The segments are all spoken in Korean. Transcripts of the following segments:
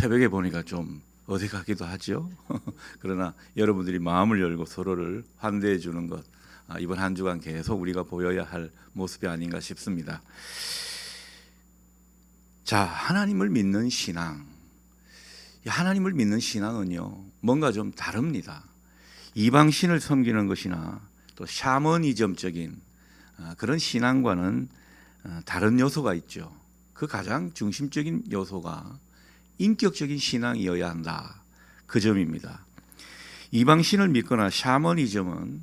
새벽에 보니까 좀 어디 가기도 하죠. 그러나 여러분들이 마음을 열고 서로를 환대해 주는 것, 이번 한 주간 계속 우리가 보여야 할 모습이 아닌가 싶습니다. 자, 하나님을 믿는 신앙. 하나님을 믿는 신앙은요, 뭔가 좀 다릅니다. 이방신을 섬기는 것이나 또 샤머니즘적인 그런 신앙과는 다른 요소가 있죠. 그 가장 중심적인 요소가 인격적인 신앙이어야 한다, 그 점입니다. 이방신을 믿거나 샤머니즘은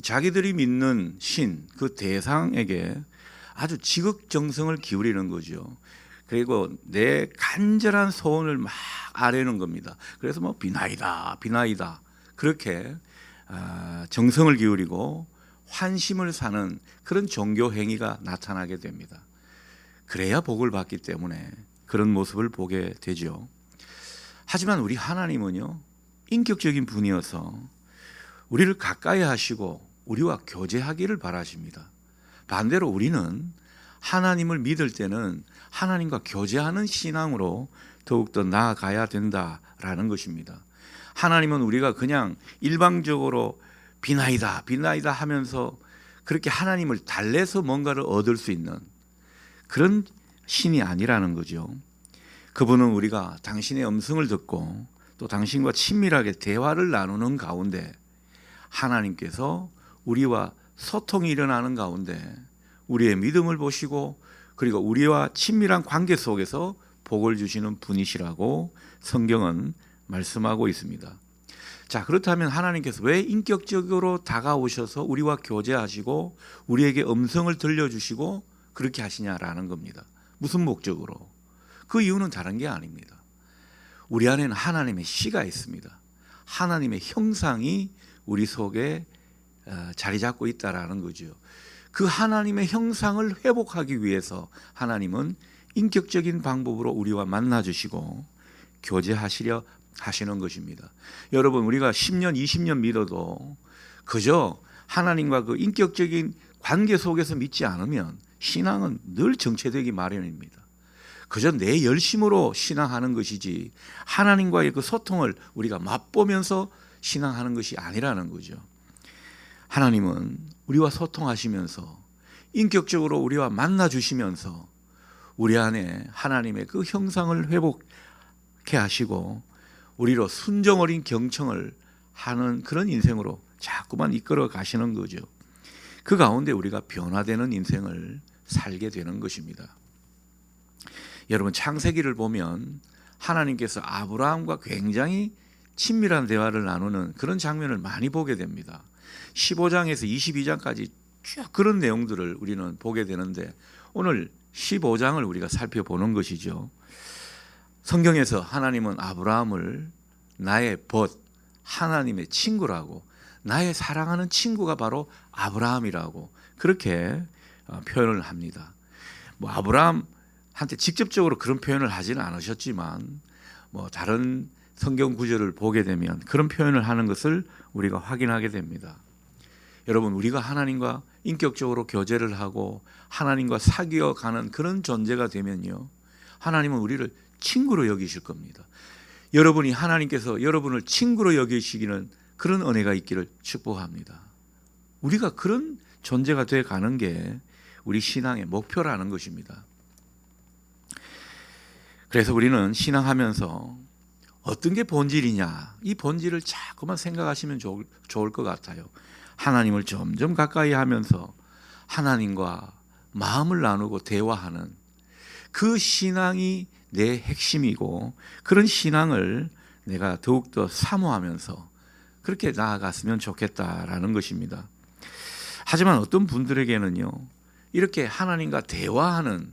자기들이 믿는 신, 그 대상에게 아주 지극정성을 기울이는 거죠. 그리고 내 간절한 소원을 막 아뢰는 겁니다. 그래서 뭐 비나이다 비나이다 그렇게 정성을 기울이고 환심을 사는 그런 종교 행위가 나타나게 됩니다. 그래야 복을 받기 때문에 그런 모습을 보게 되죠. 하지만 우리 하나님은요, 인격적인 분이어서 우리를 가까이 하시고 우리와 교제하기를 바라십니다. 반대로 우리는 하나님을 믿을 때는 하나님과 교제하는 신앙으로 더욱더 나아가야 된다라는 것입니다. 하나님은 우리가 그냥 일방적으로 비나이다 비나이다 하면서 그렇게 하나님을 달래서 뭔가를 얻을 수 있는 그런 신이 아니라는 거죠. 그분은 우리가 당신의 음성을 듣고 또 당신과 친밀하게 대화를 나누는 가운데 하나님께서 우리와 소통이 일어나는 가운데 우리의 믿음을 보시고 그리고 우리와 친밀한 관계 속에서 복을 주시는 분이시라고 성경은 말씀하고 있습니다. 자, 그렇다면 하나님께서 왜 인격적으로 다가오셔서 우리와 교제하시고 우리에게 음성을 들려주시고 그렇게 하시냐라는 겁니다. 무슨 목적으로? 그 이유는 다른 게 아닙니다. 우리 안에는 하나님의 씨가 있습니다. 하나님의 형상이 우리 속에 자리 잡고 있다라는 거죠. 그 하나님의 형상을 회복하기 위해서 하나님은 인격적인 방법으로 우리와 만나주시고 교제하시려 하시는 것입니다. 여러분, 우리가 10년, 20년 믿어도 그저 하나님과 그 인격적인 관계 속에서 믿지 않으면 신앙은 늘 정체되기 마련입니다. 그저 내 열심으로 신앙하는 것이지 하나님과의 그 소통을 우리가 맛보면서 신앙하는 것이 아니라는 거죠. 하나님은 우리와 소통하시면서 인격적으로 우리와 만나주시면서 우리 안에 하나님의 그 형상을 회복케 하시고 우리로 순정 어린 경청을 하는 그런 인생으로 자꾸만 이끌어 가시는 거죠. 그 가운데 우리가 변화되는 인생을 살게 되는 것입니다. 여러분, 창세기를 보면 하나님께서 아브라함과 굉장히 친밀한 대화를 나누는 그런 장면을 많이 보게 됩니다. 15장에서 22장까지 쭉 그런 내용들을 우리는 보게 되는데 오늘 15장을 우리가 살펴보는 것이죠. 성경에서 하나님은 아브라함을 나의 벗, 하나님의 친구라고, 나의 사랑하는 친구가 바로 아브라함이라고 그렇게 표현을 합니다. 뭐 아브라함한테 직접적으로 그런 표현을 하지는 않으셨지만 뭐 다른 성경 구절을 보게 되면 그런 표현을 하는 것을 우리가 확인하게 됩니다. 여러분, 우리가 하나님과 인격적으로 교제를 하고 하나님과 사귀어 가는 그런 존재가 되면요, 하나님은 우리를 친구로 여기실 겁니다. 여러분이 하나님께서 여러분을 친구로 여기시기는 그런 은혜가 있기를 축복합니다. 우리가 그런 존재가 돼 가는 게 우리 신앙의 목표라는 것입니다. 그래서 우리는 신앙하면서 어떤 게 본질이냐, 이 본질을 자꾸만 생각하시면 좋을 것 같아요. 하나님을 점점 가까이 하면서 하나님과 마음을 나누고 대화하는 그 신앙이 내 핵심이고 그런 신앙을 내가 더욱더 사모하면서 그렇게 나아갔으면 좋겠다라는 것입니다. 하지만 어떤 분들에게는요, 이렇게 하나님과 대화하는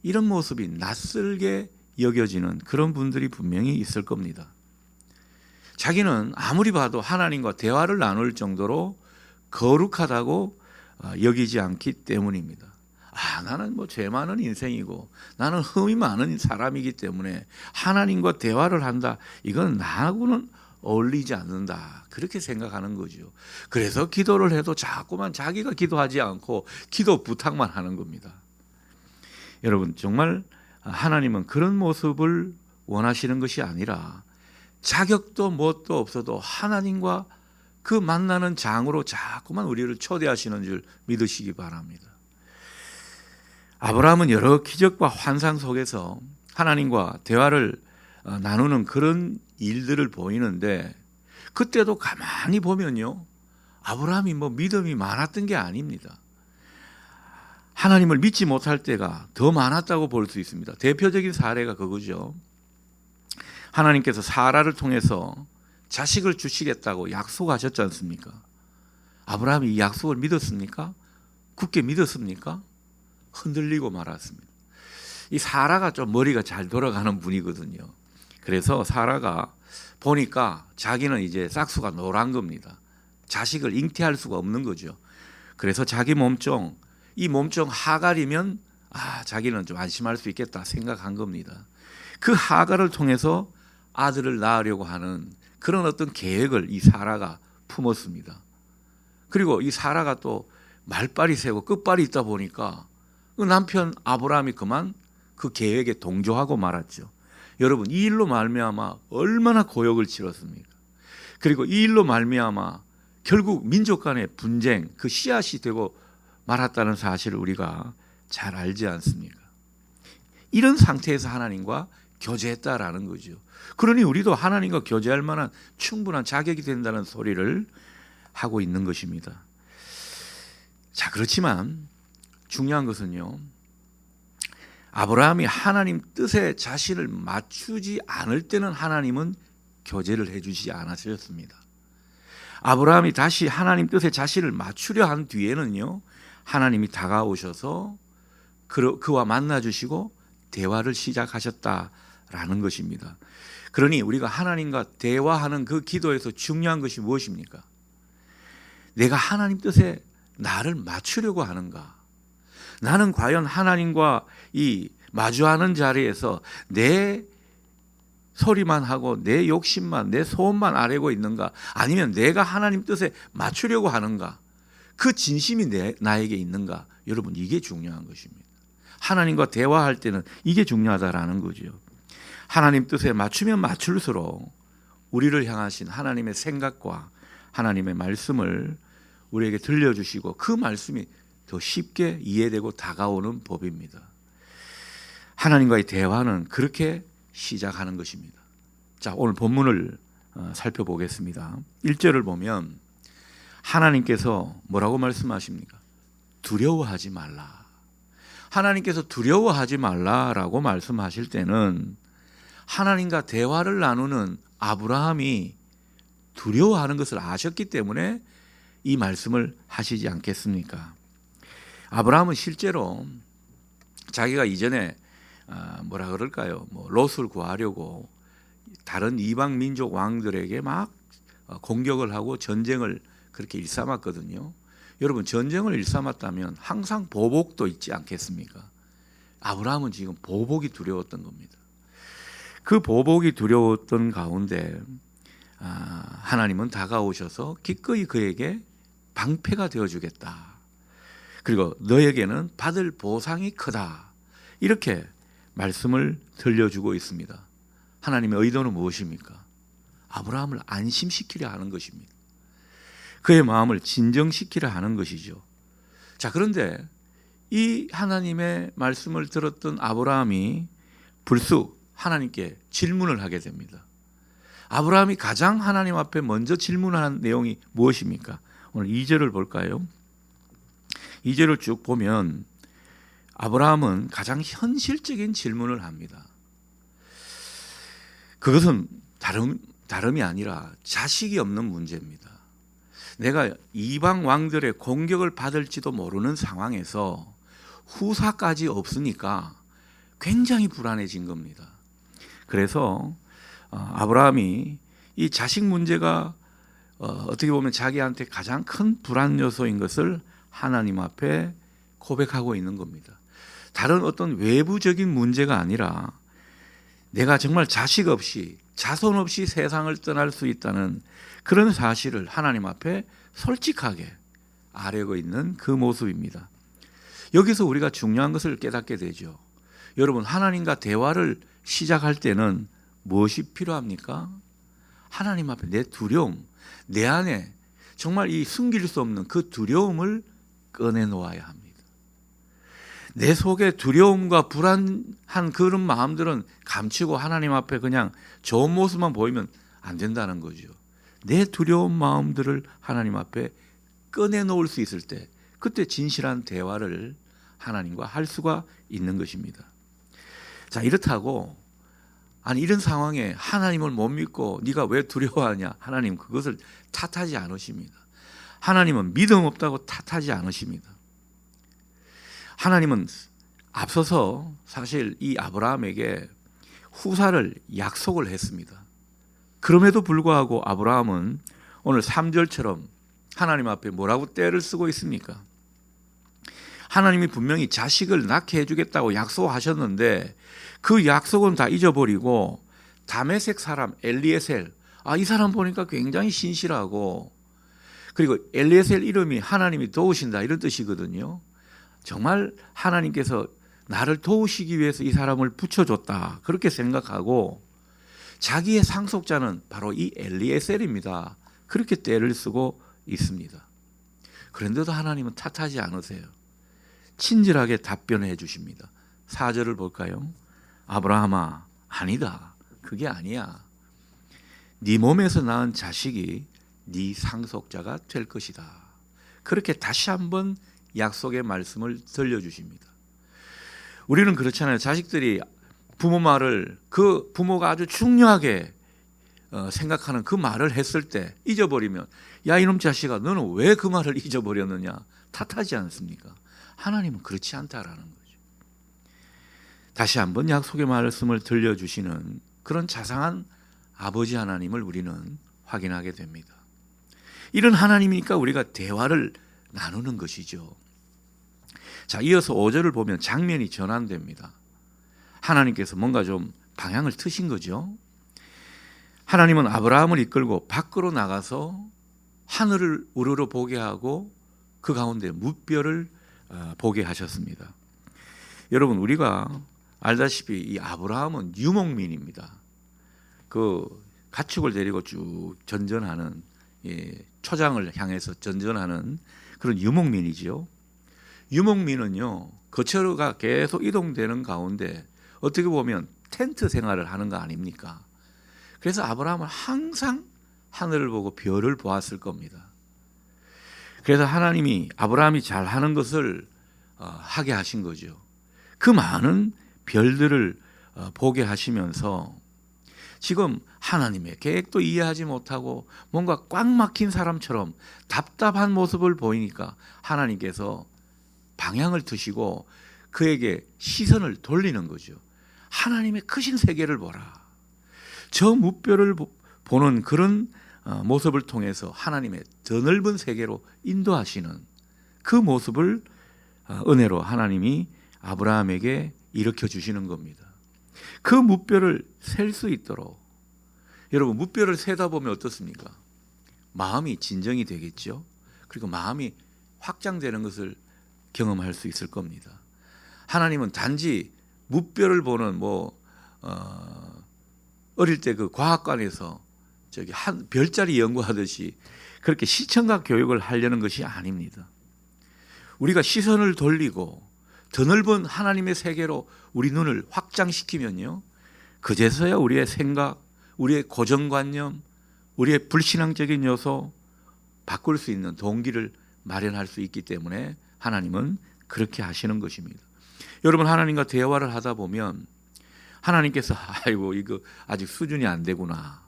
이런 모습이 낯설게 여겨지는 그런 분들이 분명히 있을 겁니다. 자기는 아무리 봐도 하나님과 대화를 나눌 정도로 거룩하다고 여기지 않기 때문입니다. 나는 뭐 죄 많은 인생이고 나는 흠이 많은 사람이기 때문에 하나님과 대화를 한다, 이건 나하고는 어울리지 않는다, 그렇게 생각하는 거죠. 그래서 기도를 해도 자꾸만 자기가 기도하지 않고 기도 부탁만 하는 겁니다. 여러분, 정말 하나님은 그런 모습을 원하시는 것이 아니라 자격도 뭣도 없어도 하나님과 그 만나는 장으로 자꾸만 우리를 초대하시는 줄 믿으시기 바랍니다. 아브라함은 여러 기적과 환상 속에서 하나님과 대화를 나누는 그런 일들을 보이는데, 그때도 가만히 보면요, 아브라함이 믿음이 많았던 게 아닙니다. 하나님을 믿지 못할 때가 더 많았다고 볼 수 있습니다. 대표적인 사례가 그거죠. 하나님께서 사라를 통해서 자식을 주시겠다고 약속하셨지 않습니까? 아브라함이 이 약속을 믿었습니까? 굳게 믿었습니까? 흔들리고 말았습니다. 이 사라가 좀 머리가 잘 돌아가는 분이거든요. 그래서 사라가 보니까 자기는 이제 싹수가 노란 겁니다. 자식을 잉태할 수가 없는 거죠. 그래서 자기 몸종, 이 몸종 하갈이면 자기는 좀 안심할 수 있겠다 생각한 겁니다. 그 하갈을 통해서 아들을 낳으려고 하는 그런 어떤 계획을 이 사라가 품었습니다. 그리고 이 사라가 또 말빨이 세고 끝발이 있다 보니까 그 남편 아브라함이 그만 그 계획에 동조하고 말았죠. 여러분, 이 일로 말미암아 얼마나 고역을 치렀습니까? 그리고 이 일로 말미암아 결국 민족 간의 분쟁, 그 씨앗이 되고 말았다는 사실을 우리가 잘 알지 않습니까? 이런 상태에서 하나님과 교제했다라는 거죠. 그러니 우리도 하나님과 교제할 만한 충분한 자격이 된다는 소리를 하고 있는 것입니다. 자, 그렇지만 중요한 것은요, 아브라함이 하나님 뜻에 자신을 맞추지 않을 때는 하나님은 교제를 해주지 않으셨습니다. 아브라함이 다시 하나님 뜻에 자신을 맞추려 한 뒤에는요, 하나님이 다가오셔서 그와 만나주시고 대화를 시작하셨다라는 것입니다. 그러니 우리가 하나님과 대화하는 그 기도에서 중요한 것이 무엇입니까? 내가 하나님 뜻에 나를 맞추려고 하는가? 나는 과연 하나님과 이 마주하는 자리에서 내 소리만 하고 내 욕심만, 내 소원만 아뢰고 있는가? 아니면 내가 하나님 뜻에 맞추려고 하는가? 그 진심이 나에게 있는가? 여러분, 이게 중요한 것입니다. 하나님과 대화할 때는 이게 중요하다라는 거죠. 하나님 뜻에 맞추면 맞출수록 우리를 향하신 하나님의 생각과 하나님의 말씀을 우리에게 들려주시고 그 말씀이 더 쉽게 이해되고 다가오는 법입니다. 하나님과의 대화는 그렇게 시작하는 것입니다. 자, 오늘 본문을 살펴보겠습니다. 1절을 보면 하나님께서 뭐라고 말씀하십니까? 두려워하지 말라. 하나님께서 두려워하지 말라라고 말씀하실 때는 하나님과 대화를 나누는 아브라함이 두려워하는 것을 아셨기 때문에 이 말씀을 하시지 않겠습니까? 아브라함은 실제로 자기가 이전에 뭐라 그럴까요? 롯을 구하려고 다른 이방 민족 왕들에게 막 공격을 하고 전쟁을 그렇게 일삼았거든요. 여러분, 전쟁을 일삼았다면 항상 보복도 있지 않겠습니까? 아브라함은 지금 보복이 두려웠던 겁니다. 그 보복이 두려웠던 가운데 하나님은 다가오셔서 기꺼이 그에게 방패가 되어주겠다. 그리고 너에게는 받을 보상이 크다. 이렇게 말씀을 들려주고 있습니다. 하나님의 의도는 무엇입니까? 아브라함을 안심시키려 하는 것입니다. 그의 마음을 진정시키려 하는 것이죠. 자, 그런데 이 하나님의 말씀을 들었던 아브라함이 불쑥 하나님께 질문을 하게 됩니다. 아브라함이 가장 하나님 앞에 먼저 질문한 내용이 무엇입니까? 오늘 2절을 볼까요? 2절을 쭉 보면 아브라함은 가장 현실적인 질문을 합니다. 그것은 다름이 아니라 자식이 없는 문제입니다. 내가 이방 왕들의 공격을 받을지도 모르는 상황에서 후사까지 없으니까 굉장히 불안해진 겁니다. 그래서 아브라함이 이 자식 문제가 어떻게 보면 자기한테 가장 큰 불안 요소인 것을 하나님 앞에 고백하고 있는 겁니다. 다른 어떤 외부적인 문제가 아니라 내가 정말 자식 없이 자손 없이 세상을 떠날 수 있다는 그런 사실을 하나님 앞에 솔직하게 아뢰고 있는 그 모습입니다. 여기서 우리가 중요한 것을 깨닫게 되죠. 여러분, 하나님과 대화를 시작할 때는 무엇이 필요합니까? 하나님 앞에 내 두려움, 내 안에 정말 이 숨길 수 없는 그 두려움을 꺼내놓아야 합니다. 내 속에 두려움과 불안한 그런 마음들은 감추고 하나님 앞에 그냥 좋은 모습만 보이면 안 된다는 거죠. 내 두려운 마음들을 하나님 앞에 꺼내놓을 수 있을 때 그때 진실한 대화를 하나님과 할 수가 있는 것입니다. 자, 이렇다고 아니 이런 상황에 하나님을 못 믿고 네가 왜 두려워하냐? 하나님 그것을 탓하지 않으십니다. 하나님은 믿음 없다고 탓하지 않으십니다. 하나님은 앞서서 사실 이 아브라함에게 후사를 약속을 했습니다. 그럼에도 불구하고 아브라함은 오늘 3절처럼 하나님 앞에 뭐라고 떼를 쓰고 있습니까? 하나님이 분명히 자식을 낳게 해주겠다고 약속하셨는데 그 약속은 다 잊어버리고 다메섹 사람 엘리에셀, 이 사람 보니까 굉장히 신실하고, 그리고 엘리에셀 이름이 하나님이 도우신다 이런 뜻이거든요. 정말 하나님께서 나를 도우시기 위해서 이 사람을 붙여줬다 그렇게 생각하고 자기의 상속자는 바로 이 엘리에셀입니다. 그렇게 떼를 쓰고 있습니다. 그런데도 하나님은 탓하지 않으세요. 친절하게 답변해 주십니다. 4절을 볼까요? 아브라함아, 아니다. 그게 아니야. 네 몸에서 낳은 자식이 네 상속자가 될 것이다. 그렇게 다시 한번 약속의 말씀을 들려주십니다. 우리는 그렇잖아요. 자식들이 부모 말을 그 부모가 아주 중요하게 생각하는 그 말을 했을 때 잊어버리면 야 이놈 자식아 너는 왜 그 말을 잊어버렸느냐 탓하지 않습니까? 하나님은 그렇지 않다라는 거죠. 다시 한번 약속의 말씀을 들려주시는 그런 자상한 아버지 하나님을 우리는 확인하게 됩니다. 이런 하나님이니까 우리가 대화를 나누는 것이죠. 자, 이어서 5절을 보면 장면이 전환됩니다. 하나님께서 뭔가 좀 방향을 트신 거죠. 하나님은 아브라함을 이끌고 밖으로 나가서 하늘을 우러러 보게 하고 그 가운데 무별을 보게 하셨습니다. 여러분, 우리가 알다시피 이 아브라함은 유목민입니다. 그 가축을 데리고 쭉 전전하는, 초장을 향해서 전전하는 그런 유목민이지요. 유목민은요, 거처가 계속 이동되는 가운데 어떻게 보면 텐트 생활을 하는 거 아닙니까? 그래서 아브라함은 항상 하늘을 보고 별을 보았을 겁니다. 그래서 하나님이 아브라함이 잘하는 것을 하게 하신 거죠. 그 많은 별들을 보게 하시면서 지금 하나님의 계획도 이해하지 못하고 뭔가 꽉 막힌 사람처럼 답답한 모습을 보이니까 하나님께서 방향을 트시고 그에게 시선을 돌리는 거죠. 하나님의 크신 세계를 보라. 저 무별을 보는 그런 모습을 통해서 하나님의 더 넓은 세계로 인도하시는 그 모습을 은혜로 하나님이 아브라함에게 일으켜 주시는 겁니다. 그 무별을 셀 수 있도록, 여러분 무별을 세다 보면 어떻습니까? 마음이 진정이 되겠죠. 그리고 마음이 확장되는 것을 경험할 수 있을 겁니다. 하나님은 단지 무별을 보는 어릴 때 그 과학관에서 저기 한 별자리 연구하듯이 그렇게 시청각 교육을 하려는 것이 아닙니다. 우리가 시선을 돌리고 더 넓은 하나님의 세계로 우리 눈을 확장시키면요, 그제서야 우리의 생각, 우리의 고정관념, 우리의 불신앙적인 요소 바꿀 수 있는 동기를 마련할 수 있기 때문에 하나님은 그렇게 하시는 것입니다. 여러분, 하나님과 대화를 하다 보면 하나님께서 아이고 이거 아직 수준이 안 되구나,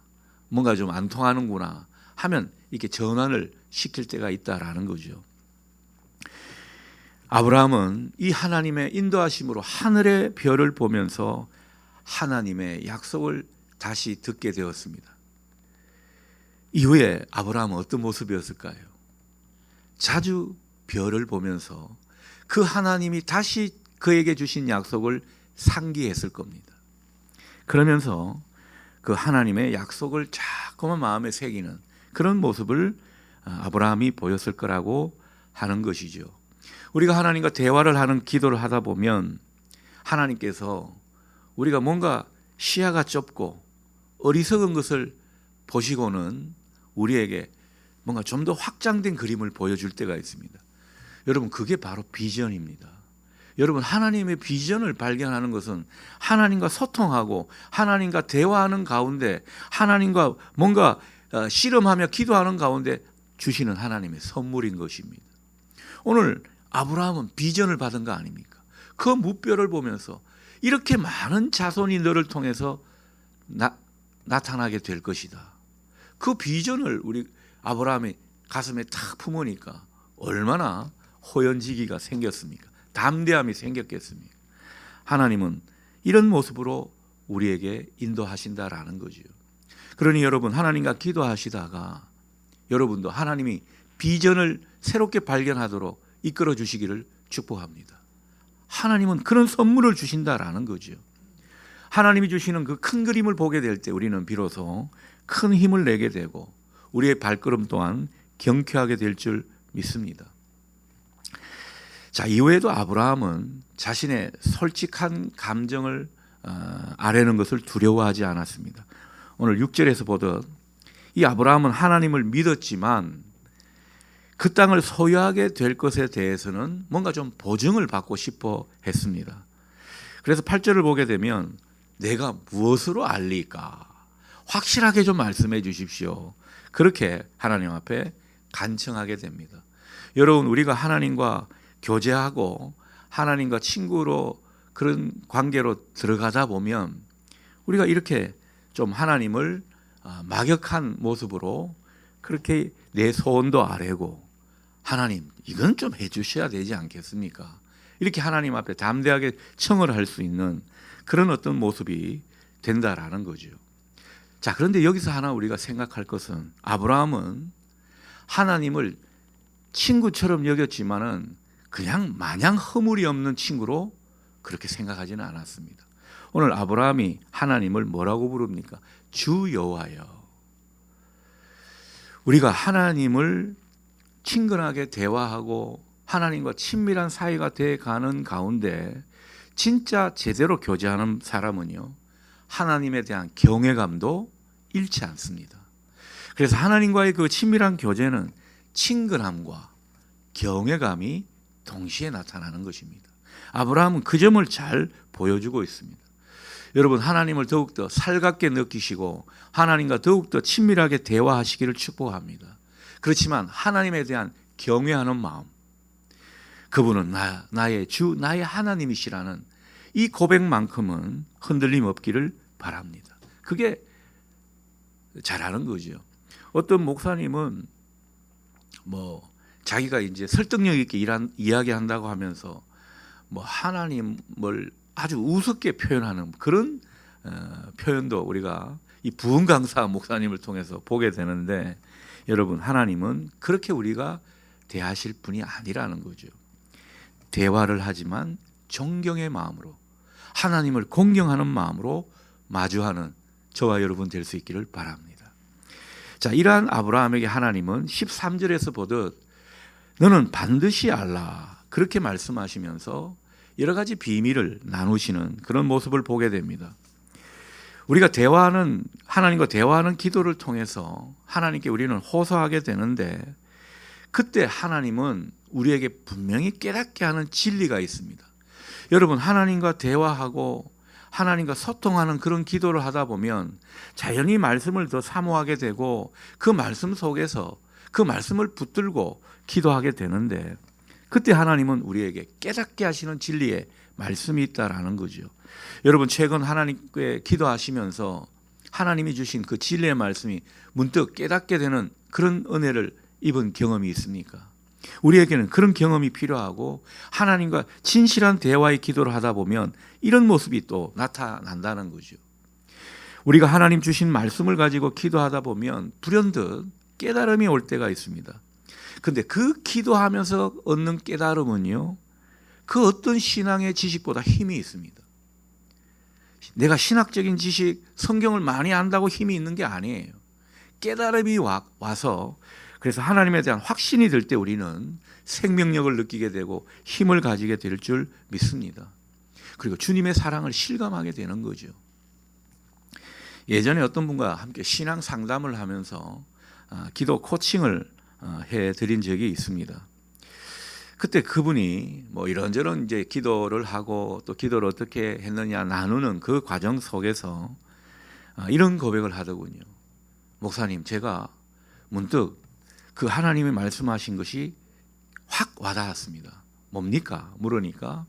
뭔가 좀 안 통하는구나 하면 이렇게 전환을 시킬 때가 있다라는 거죠. 아브라함은 이 하나님의 인도하심으로 하늘의 별을 보면서 하나님의 약속을 다시 듣게 되었습니다. 이후에 아브라함은 어떤 모습이었을까요? 자주 별을 보면서 그 하나님이 다시 그에게 주신 약속을 상기했을 겁니다. 그러면서 그 하나님의 약속을 자꾸만 마음에 새기는 그런 모습을 아브라함이 보였을 거라고 하는 것이죠. 우리가 하나님과 대화를 하는 기도를 하다 보면 하나님께서 우리가 뭔가 시야가 좁고 어리석은 것을 보시고는 우리에게 뭔가 좀 더 확장된 그림을 보여줄 때가 있습니다. 여러분, 그게 바로 비전입니다. 여러분, 하나님의 비전을 발견하는 것은 하나님과 소통하고 하나님과 대화하는 가운데 하나님과 뭔가 씨름하며 기도하는 가운데 주시는 하나님의 선물인 것입니다. 오늘 아브라함은 비전을 받은 거 아닙니까? 그 무뼈를 보면서 이렇게 많은 자손이 너를 통해서 나타나게 될 것이다. 그 비전을 우리 아브라함이 가슴에 탁 품으니까 얼마나 호연지기가 생겼습니까? 담대함이 생겼겠습니까? 하나님은 이런 모습으로 우리에게 인도하신다라는 거죠. 그러니 여러분, 하나님과 기도하시다가 여러분도 하나님이 비전을 새롭게 발견하도록 이끌어 주시기를 축복합니다. 하나님은 그런 선물을 주신다라는 거죠. 하나님이 주시는 그 큰 그림을 보게 될 때 우리는 비로소 큰 힘을 내게 되고 우리의 발걸음 또한 경쾌하게 될 줄 믿습니다. 자, 이후에도 아브라함은 자신의 솔직한 감정을 아뢰는 것을 두려워하지 않았습니다. 오늘 6절에서 보듯 이 아브라함은 하나님을 믿었지만 그 땅을 소유하게 될 것에 대해서는 뭔가 좀 보증을 받고 싶어 했습니다. 그래서 8절을 보게 되면 내가 무엇으로 알리까? 확실하게 좀 말씀해 주십시오. 그렇게 하나님 앞에 간청하게 됩니다. 여러분, 우리가 하나님과 교제하고 하나님과 친구로 그런 관계로 들어가다 보면 우리가 이렇게 좀 하나님을 막역한 모습으로 그렇게 내 소원도 아뢰고 하나님 이건 좀 해주셔야 되지 않겠습니까? 이렇게 하나님 앞에 담대하게 청을 할 수 있는 그런 어떤 모습이 된다라는 거죠. 자, 그런데 여기서 하나 우리가 생각할 것은 아브라함은 하나님을 친구처럼 여겼지만은 그냥 마냥 허물이 없는 친구로 그렇게 생각하지는 않았습니다. 오늘 아브라함이 하나님을 뭐라고 부릅니까? 주 여호와여. 우리가 하나님을 친근하게 대화하고 하나님과 친밀한 사이가 돼 가는 가운데 진짜 제대로 교제하는 사람은요, 하나님에 대한 경외감도 잃지 않습니다. 그래서 하나님과의 그 친밀한 교제는 친근함과 경외감이 동시에 나타나는 것입니다. 아브라함은 그 점을 잘 보여주고 있습니다. 여러분, 하나님을 더욱더 살갑게 느끼시고 하나님과 더욱더 친밀하게 대화하시기를 축복합니다. 그렇지만 하나님에 대한 경외하는 마음, 그분은 나의 주, 나의 하나님이시라는 이 고백만큼은 흔들림 없기를 바랍니다. 그게 잘하는 거죠. 어떤 목사님은 자기가 이제 설득력 있게 이야기한다고 하면서 하나님을 아주 우습게 표현하는 그런 표현도 우리가 이 부흥 강사 목사님을 통해서 보게 되는데, 여러분, 하나님은 그렇게 우리가 대하실 분이 아니라는 거죠. 대화를 하지만 존경의 마음으로, 하나님을 공경하는 마음으로 마주하는 저와 여러분 될 수 있기를 바랍니다. 자, 이러한 아브라함에게 하나님은 13절에서 보듯 너는 반드시 알라, 그렇게 말씀하시면서 여러 가지 비밀을 나누시는 그런 모습을 보게 됩니다. 우리가 하나님과 대화하는 기도를 통해서 하나님께 우리는 호소하게 되는데, 그때 하나님은 우리에게 분명히 깨닫게 하는 진리가 있습니다. 여러분, 하나님과 대화하고 하나님과 소통하는 그런 기도를 하다 보면 자연히 말씀을 더 사모하게 되고 그 말씀 속에서 그 말씀을 붙들고 기도하게 되는데, 그때 하나님은 우리에게 깨닫게 하시는 진리의 말씀이 있다라는 거죠. 여러분, 최근 하나님께 기도하시면서 하나님이 주신 그 진리의 말씀이 문득 깨닫게 되는 그런 은혜를 입은 경험이 있습니까? 우리에게는 그런 경험이 필요하고 하나님과 진실한 대화의 기도를 하다 보면 이런 모습이 또 나타난다는 거죠. 우리가 하나님 주신 말씀을 가지고 기도하다 보면 불현듯 깨달음이 올 때가 있습니다. 근데 그 기도하면서 얻는 깨달음은요, 그 어떤 신앙의 지식보다 힘이 있습니다. 내가 신학적인 지식, 성경을 많이 안다고 힘이 있는 게 아니에요. 깨달음이 와서, 그래서 하나님에 대한 확신이 들 때 우리는 생명력을 느끼게 되고 힘을 가지게 될 줄 믿습니다. 그리고 주님의 사랑을 실감하게 되는 거죠. 예전에 어떤 분과 함께 신앙 상담을 하면서 기도 코칭을 해드린 적이 있습니다. 그때 그분이 뭐 이런저런 이제 기도를 하고 또 기도를 어떻게 했느냐 나누는 그 과정 속에서 이런 고백을 하더군요. 목사님, 제가 문득 그 하나님이 말씀하신 것이 확 와닿았습니다. 뭡니까? 물으니까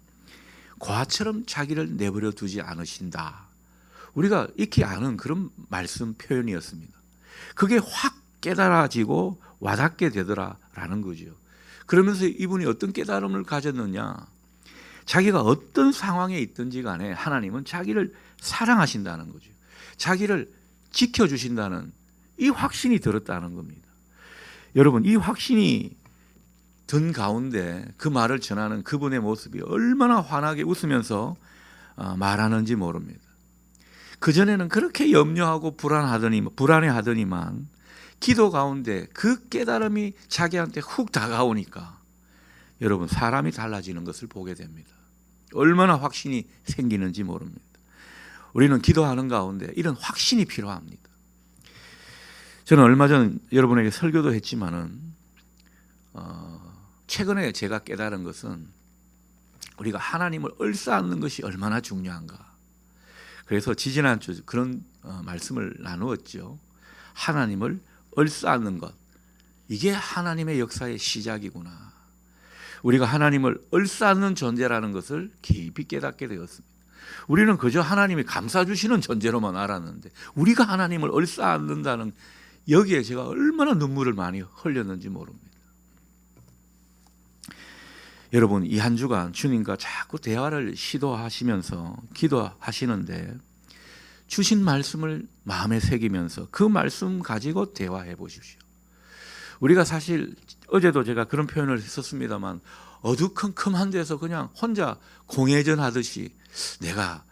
고아처럼 자기를 내버려 두지 않으신다. 우리가 익히 아는 그런 말씀 표현이었습니다. 그게 확 깨달아지고 와닿게 되더라라는 거죠. 그러면서 이분이 어떤 깨달음을 가졌느냐, 자기가 어떤 상황에 있든지 간에 하나님은 자기를 사랑하신다는 거죠. 자기를 지켜주신다는 이 확신이 들었다는 겁니다. 여러분, 이 확신이 든 가운데 그 말을 전하는 그분의 모습이 얼마나 환하게 웃으면서 말하는지 모릅니다. 그전에는 그렇게 염려하고 불안해하더니만 기도 가운데 그 깨달음이 자기한테 훅 다가오니까 여러분, 사람이 달라지는 것을 보게 됩니다. 얼마나 확신이 생기는지 모릅니다. 우리는 기도하는 가운데 이런 확신이 필요합니다. 저는 얼마 전 여러분에게 설교도 했지만은 최근에 제가 깨달은 것은 우리가 하나님을 얼싸안는 것이 얼마나 중요한가. 그래서 지지난주 그런 말씀을 나누었죠. 하나님을 얼싸안는 것, 이게 하나님의 역사의 시작이구나. 우리가 하나님을 얼싸안는 존재라는 것을 깊이 깨닫게 되었습니다. 우리는 그저 하나님이 감싸주시는 존재로만 알았는데 우리가 하나님을 얼싸안는다는, 여기에 제가 얼마나 눈물을 많이 흘렸는지 모릅니다. 여러분, 이 한 주간 주님과 자꾸 대화를 시도하시면서 기도하시는데 주신 말씀을 마음에 새기면서 그 말씀 가지고 대화해 보십시오. 우리가 사실 어제도 제가 그런 표현을 했었습니다만 어두컴컴한 데서 그냥 혼자 공회전 하듯이 내가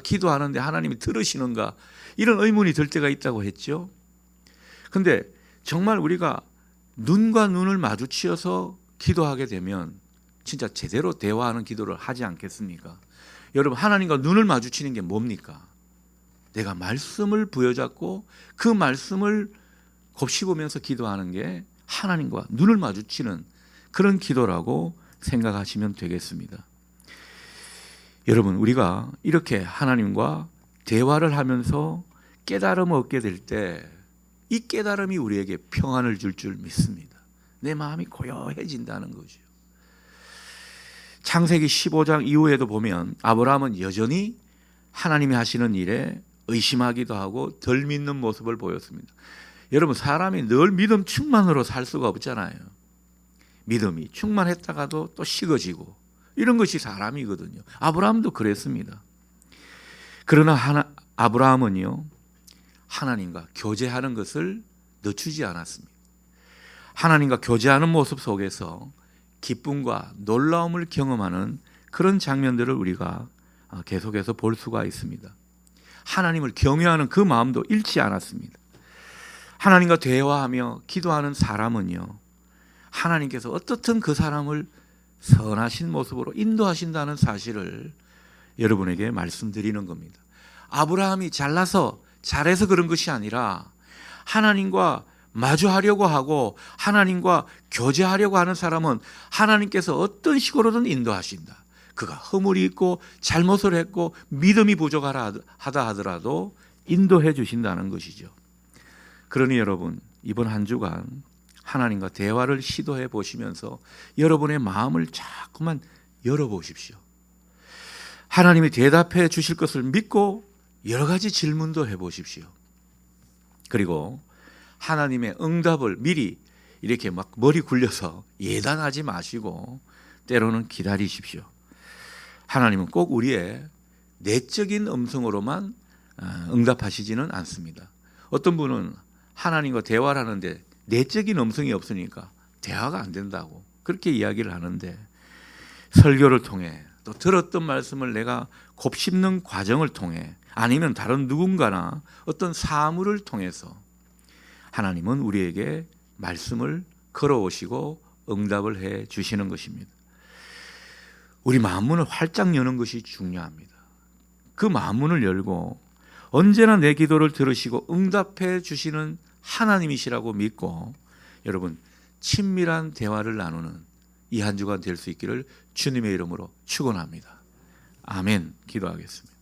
기도하는데 하나님이 들으시는가, 이런 의문이 들 때가 있다고 했죠. 근데 정말 우리가 눈과 눈을 마주치어서 기도하게 되면 진짜 제대로 대화하는 기도를 하지 않겠습니까? 여러분, 하나님과 눈을 마주치는 게 뭡니까? 내가 말씀을 부여잡고 그 말씀을 곱씹으면서 기도하는 게 하나님과 눈을 마주치는 그런 기도라고 생각하시면 되겠습니다. 여러분, 우리가 이렇게 하나님과 대화를 하면서 깨달음을 얻게 될 때 이 깨달음이 우리에게 평안을 줄 믿습니다. 내 마음이 고요해진다는 거죠. 창세기 15장 이후에도 보면 아브라함은 여전히 하나님이 하시는 일에 의심하기도 하고 덜 믿는 모습을 보였습니다. 여러분, 사람이 늘 믿음 충만으로 살 수가 없잖아요. 믿음이 충만했다가도 또 식어지고, 이런 것이 사람이거든요. 아브라함도 그랬습니다. 그러나 아브라함은요, 하나님과 교제하는 것을 늦추지 않았습니다. 하나님과 교제하는 모습 속에서 기쁨과 놀라움을 경험하는 그런 장면들을 우리가 계속해서 볼 수가 있습니다. 하나님을 경외하는 그 마음도 잃지 않았습니다. 하나님과 대화하며 기도하는 사람은요, 하나님께서 어떻든 그 사람을 선하신 모습으로 인도하신다는 사실을 여러분에게 말씀드리는 겁니다. 아브라함이 잘해서 그런 것이 아니라 하나님과 마주하려고 하고 하나님과 교제하려고 하는 사람은 하나님께서 어떤 식으로든 인도하신다. 그가 허물이 있고 잘못을 했고 믿음이 부족하다 하더라도 인도해 주신다는 것이죠. 그러니 여러분, 이번 한 주간 하나님과 대화를 시도해 보시면서 여러분의 마음을 자꾸만 열어보십시오. 하나님이 대답해 주실 것을 믿고 여러 가지 질문도 해보십시오. 그리고 하나님의 응답을 미리 이렇게 막 머리 굴려서 예단하지 마시고 때로는 기다리십시오. 하나님은 꼭 우리의 내적인 음성으로만 응답하시지는 않습니다. 어떤 분은 하나님과 대화를 하는데 내적인 음성이 없으니까 대화가 안 된다고 그렇게 이야기를 하는데, 설교를 통해 또 들었던 말씀을 내가 곱씹는 과정을 통해 아니면 다른 누군가나 어떤 사물을 통해서 하나님은 우리에게 말씀을 걸어오시고 응답을 해 주시는 것입니다. 우리 마음문을 활짝 여는 것이 중요합니다. 그 마음문을 열고 언제나 내 기도를 들으시고 응답해 주시는 하나님이시라고 믿고 여러분 친밀한 대화를 나누는 이 한 주간 될 수 있기를 주님의 이름으로 축원합니다. 아멘. 기도하겠습니다.